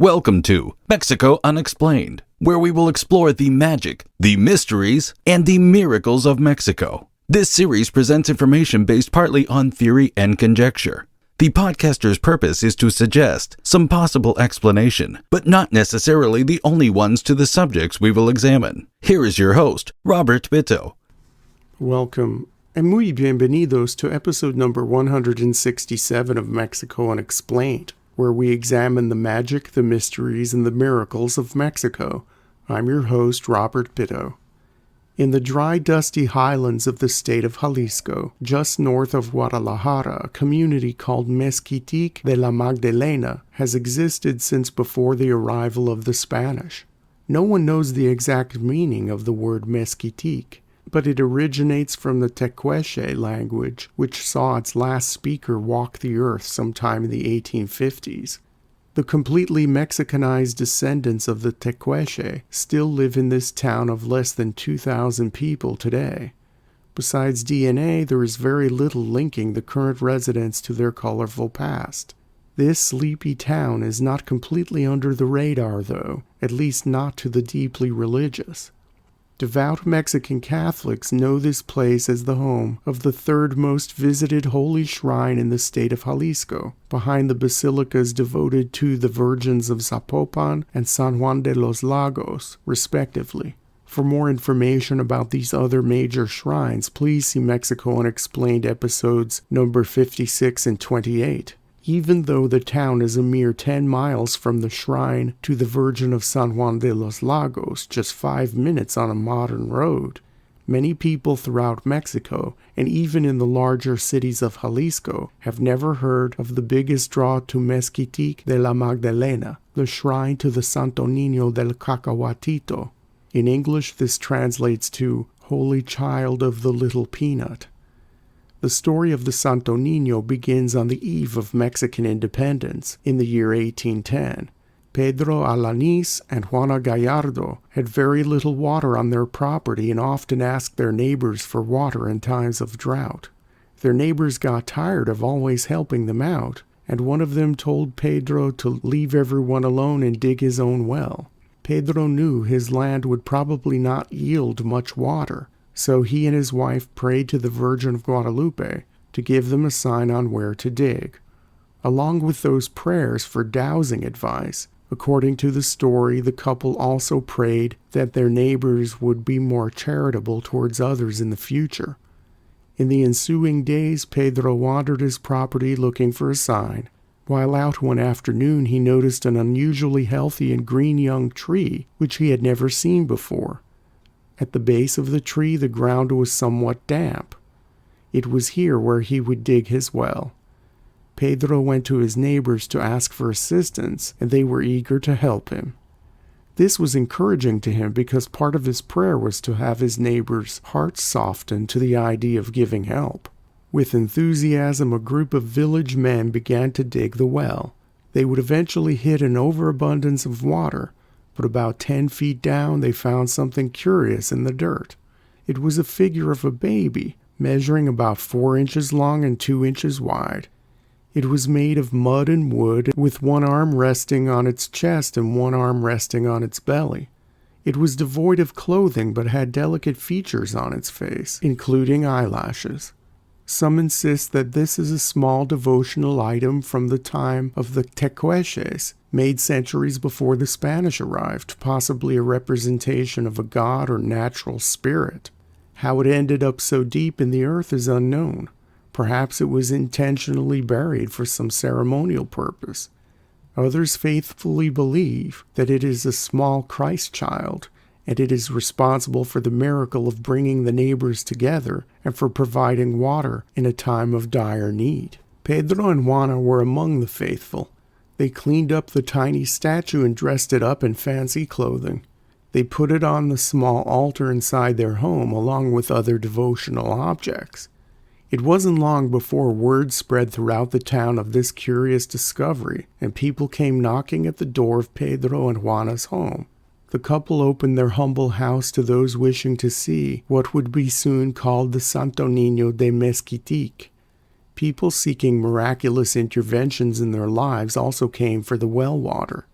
Welcome to Mexico Unexplained, where we will explore the magic, the mysteries, and the miracles of Mexico. This series presents information based partly on theory and conjecture. The podcaster's purpose is to suggest some possible explanation, but not necessarily the only ones to the subjects we will examine. Here is your host, Robert Bitto. Welcome, and muy bienvenidos to episode number 167 of Mexico Unexplained, where we examine the magic, the mysteries, and the miracles of Mexico. I'm your host, Robert Bitto. In the dry, dusty highlands of the state of Jalisco, just north of Guadalajara, a community called Mezquitic de la Magdalena has existed since before the arrival of the Spanish. No one knows the exact meaning of the word Mezquitic, but it originates from the Tecuiche language, which saw its last speaker walk the earth sometime in the 1850s. The completely Mexicanized descendants of the Tecuiche still live in this town of less than 2,000 people today. Besides DNA, there is very little linking the current residents to their colorful past. This sleepy town is not completely under the radar, though, at least not to the deeply religious. Devout Mexican Catholics know this place as the home of the third most visited holy shrine in the state of Jalisco, behind the basilicas devoted to the Virgins of Zapopan and San Juan de los Lagos, respectively. For more information about these other major shrines, please see Mexico Unexplained episodes number 56 and 28. Even though the town is a mere 10 miles from the shrine to the Virgin of San Juan de los Lagos, just 5 minutes on a modern road, many people throughout Mexico, and even in the larger cities of Jalisco, have never heard of the biggest draw to Mezquitic de la Magdalena, the shrine to the Santo Niño del Cacahuatito. In English, this translates to Holy Child of the Little Peanut. The story of the Santo Niño begins on the eve of Mexican independence in the year 1810. Pedro Alaniz and Juana Gallardo had very little water on their property and often asked their neighbors for water in times of drought. Their neighbors got tired of always helping them out, and one of them told Pedro to leave everyone alone and dig his own well. Pedro knew his land would probably not yield much water, so he and his wife prayed to the Virgin of Guadalupe to give them a sign on where to dig. Along with those prayers for dowsing advice, according to the story, the couple also prayed that their neighbors would be more charitable towards others in the future. In the ensuing days, Pedro wandered his property looking for a sign. While out one afternoon, he noticed an unusually healthy and green young tree, which he had never seen before. At the base of the tree, the ground was somewhat damp. It was here where he would dig his well. Pedro went to his neighbors to ask for assistance, and they were eager to help him. This was encouraging to him because part of his prayer was to have his neighbors' hearts soften to the idea of giving help. With enthusiasm, a group of village men began to dig the well. They would eventually hit an overabundance of water, but about 10 feet down they found something curious in the dirt. It was a figure of a baby, measuring about 4 inches long and 2 inches wide. It was made of mud and wood, with one arm resting on its chest and one arm resting on its belly. It was devoid of clothing but had delicate features on its face, including eyelashes. Some insist that this is a small devotional item from the time of the Tecuiches, made centuries before the Spanish arrived, possibly a representation of a god or natural spirit. How it ended up so deep in the earth is unknown. Perhaps it was intentionally buried for some ceremonial purpose. Others faithfully believe that it is a small Christ child, and it is responsible for the miracle of bringing the neighbors together and for providing water in a time of dire need. Pedro and Juana were among the faithful. They cleaned up the tiny statue and dressed it up in fancy clothing. They put it on the small altar inside their home along with other devotional objects. It wasn't long before word spread throughout the town of this curious discovery, and people came knocking at the door of Pedro and Juana's home. The couple opened their humble house to those wishing to see what would be soon called the Santo Niño de Mezquitic. People seeking miraculous interventions in their lives also came for the well water.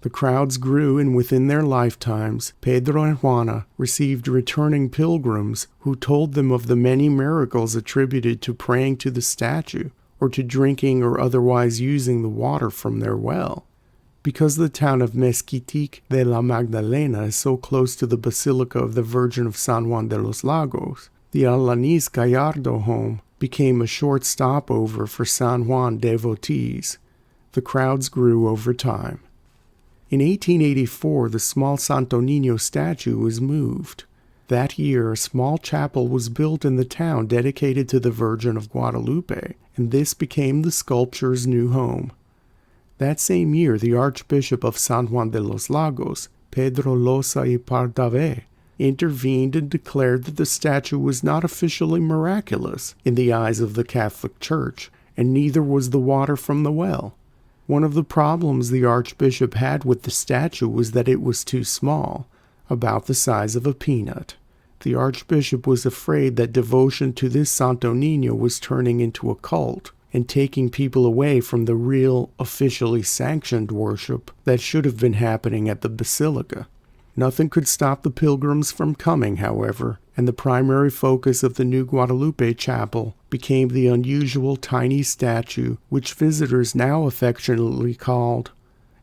The crowds grew, and within their lifetimes, Pedro and Juana received returning pilgrims who told them of the many miracles attributed to praying to the statue, or to drinking or otherwise using the water from their well. Because the town of Mezquitic de la Magdalena is so close to the Basilica of the Virgin of San Juan de los Lagos, the Alanis Gallardo home became a short stopover for San Juan devotees. The crowds grew over time. In 1884, the small Santo Niño statue was moved. That year, a small chapel was built in the town dedicated to the Virgin of Guadalupe, and this became the sculpture's new home. That same year, the Archbishop of San Juan de los Lagos, Pedro Loza y Pardavé, intervened and declared that the statue was not officially miraculous in the eyes of the Catholic Church, and neither was the water from the well. One of the problems the Archbishop had with the statue was that it was too small, about the size of a peanut. The Archbishop was afraid that devotion to this Santo Niño was turning into a cult, and taking people away from the real, officially sanctioned worship that should have been happening at the Basilica. Nothing could stop the pilgrims from coming, however, and the primary focus of the new Guadalupe chapel became the unusual tiny statue which visitors now affectionately called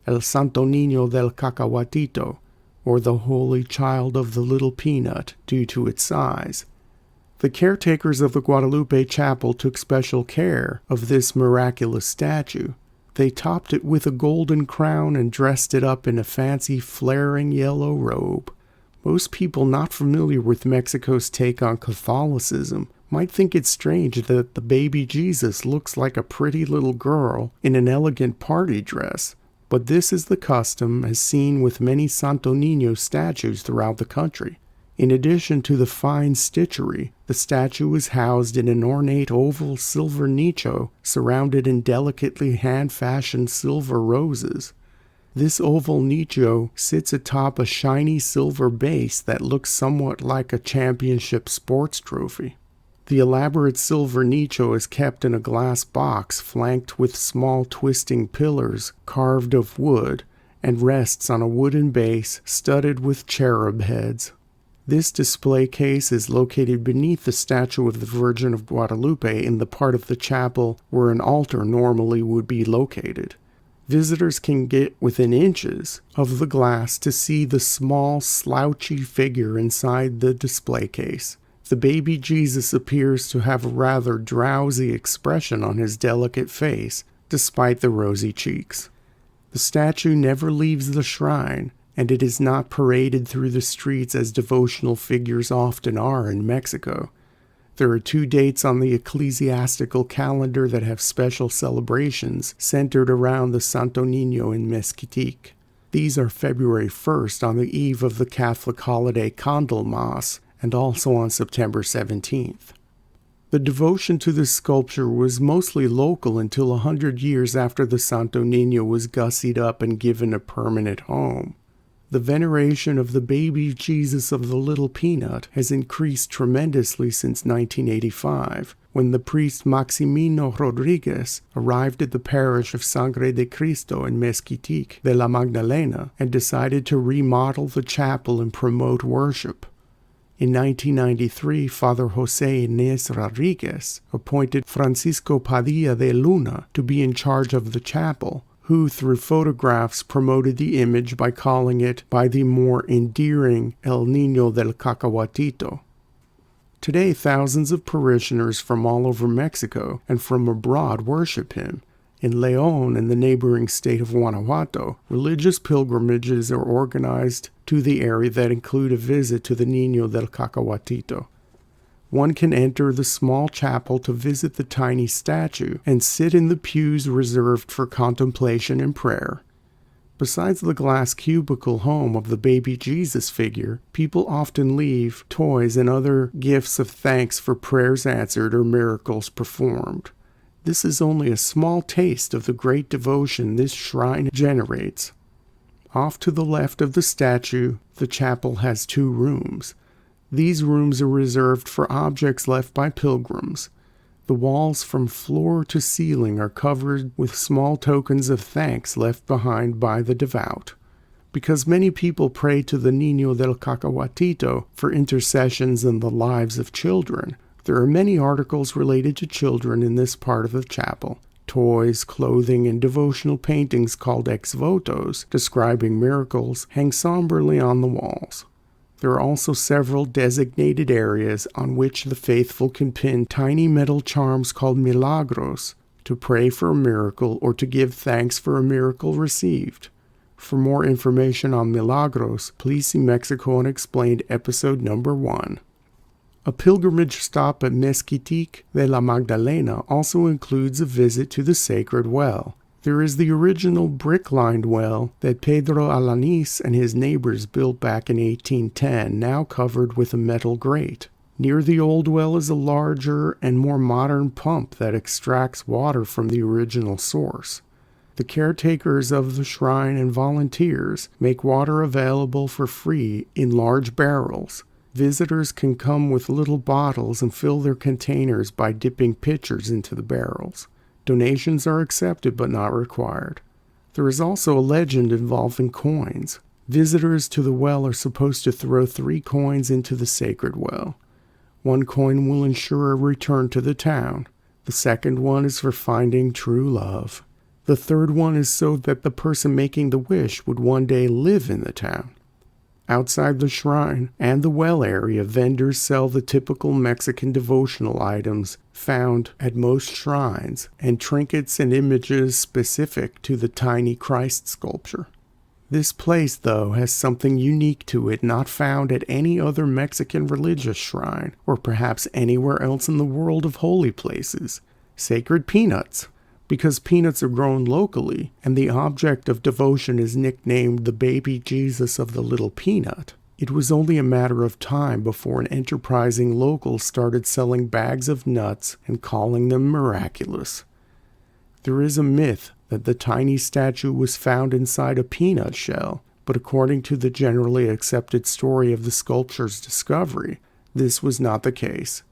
El Santo Niño del Cacahuatito, or the Holy Child of the Little Peanut, due to its size. The caretakers of the Guadalupe chapel took special care of this miraculous statue. They topped it with a golden crown and dressed it up in a fancy flaring yellow robe. Most people not familiar with Mexico's take on Catholicism might think it strange that the baby Jesus looks like a pretty little girl in an elegant party dress, but this is the custom as seen with many Santo Niño statues throughout the country. In addition to the fine stitchery, the statue is housed in an ornate oval silver nicho surrounded in delicately hand-fashioned silver roses. This oval nicho sits atop a shiny silver base that looks somewhat like a championship sports trophy. The elaborate silver nicho is kept in a glass box flanked with small twisting pillars carved of wood and rests on a wooden base studded with cherub heads. This display case is located beneath the statue of the Virgin of Guadalupe in the part of the chapel where an altar normally would be located. Visitors can get within inches of the glass to see the small, slouchy figure inside the display case. The baby Jesus appears to have a rather drowsy expression on his delicate face, despite the rosy cheeks. The statue never leaves the shrine, and it is not paraded through the streets as devotional figures often are in Mexico. There are 2 dates on the ecclesiastical calendar that have special celebrations centered around the Santo Niño in Mezquitic. These are February 1st on the eve of the Catholic holiday Candlemas, and also on September 17th. The devotion to this sculpture was mostly local until 100 years after the Santo Niño was gussied up and given a permanent home. The veneration of the baby Jesus of the Little Peanut has increased tremendously since 1985, when the priest Maximino Rodriguez arrived at the parish of Sangre de Cristo in Mezquitic de la Magdalena and decided to remodel the chapel and promote worship. In 1993, Father José Inés Rodriguez appointed Francisco Padilla de Luna to be in charge of the chapel, who through photographs promoted the image by calling it by the more endearing El Niño del Cacahuatito. Today, thousands of parishioners from all over Mexico and from abroad worship him. In León and the neighboring state of Guanajuato, religious pilgrimages are organized to the area that include a visit to the Niño del Cacahuatito. One can enter the small chapel to visit the tiny statue and sit in the pews reserved for contemplation and prayer. Besides the glass cubicle home of the baby Jesus figure, people often leave toys and other gifts of thanks for prayers answered or miracles performed. This is only a small taste of the great devotion this shrine generates. Off to the left of the statue, the chapel has 2 rooms. These rooms are reserved for objects left by pilgrims. The walls from floor to ceiling are covered with small tokens of thanks left behind by the devout. because many people pray to the Niño del Cacahuatito for intercessions in the lives of children. There are many articles related to children in this part of the chapel. Toys, clothing, and devotional paintings called ex votos, describing miracles, hang somberly on the walls. There are also several designated areas on which the faithful can pin tiny metal charms called milagros to pray for a miracle or to give thanks for a miracle received. For more information on milagros, please see Mexico Unexplained episode number 1. A pilgrimage stop at Mezquitic de la Magdalena also includes a visit to the sacred well. There is the original brick-lined well that Pedro Alanis and his neighbors built back in 1810, now covered with a metal grate. Near the old well is a larger and more modern pump that extracts water from the original source. The caretakers of the shrine and volunteers make water available for free in large barrels. Visitors can come with little bottles and fill their containers by dipping pitchers into the barrels. Donations are accepted but not required. There is also a legend involving coins. Visitors to the well are supposed to throw 3 coins into the sacred well. 1 coin will ensure a return to the town. The second one is for finding true love. The third one is so that the person making the wish would one day live in the town. Outside the shrine and the well area, vendors sell the typical Mexican devotional items found at most shrines and trinkets and images specific to the tiny Christ sculpture. This place, though, has something unique to it not found at any other Mexican religious shrine or perhaps anywhere else in the world of holy places: sacred peanuts. Because peanuts are grown locally, and the object of devotion is nicknamed the baby Jesus of the little peanut, it was only a matter of time before an enterprising local started selling bags of nuts and calling them miraculous. There is a myth that the tiny statue was found inside a peanut shell, but according to the generally accepted story of the sculpture's discovery, this was not the case.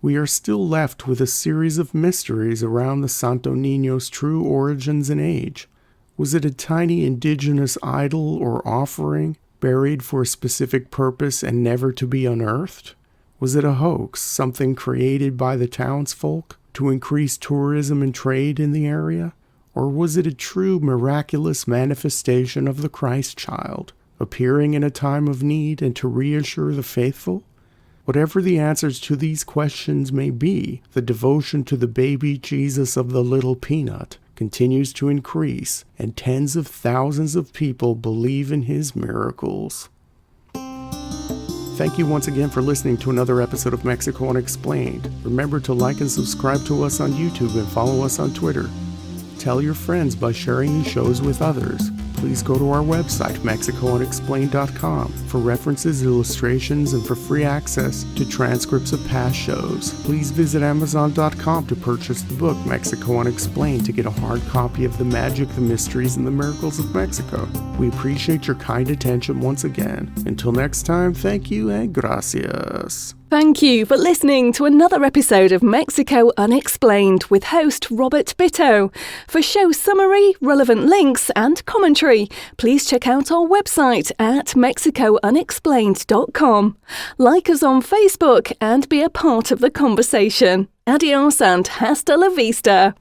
We are still left with a series of mysteries around the Santo Niño's true origins and age. Was it a tiny indigenous idol or offering, buried for a specific purpose and never to be unearthed? Was it a hoax, something created by the townsfolk to increase tourism and trade in the area? Or was it a true miraculous manifestation of the Christ child, appearing in a time of need and to reassure the faithful? Whatever the answers to these questions may be, the devotion to the baby Jesus of the little peanut continues to increase, and tens of thousands of people believe in his miracles. Thank you once again for listening to another episode of Mexico Unexplained. Remember to like and subscribe to us on YouTube and follow us on Twitter. Tell your friends by sharing these shows with others. Please go to our website, MexicoUnexplained.com, for references, illustrations, and for free access to transcripts of past shows. Please visit Amazon.com to purchase the book, Mexico Unexplained, to get a hard copy of The Magic, the Mysteries, and the Miracles of Mexico. We appreciate your kind attention once again. Until next time, thank you and gracias. Thank you for listening to another episode of Mexico Unexplained with host Robert Bitto. For show summary, relevant links and commentary, please check out our website at mexicounexplained.com. Like us on Facebook and be a part of the conversation. Adios and hasta la vista.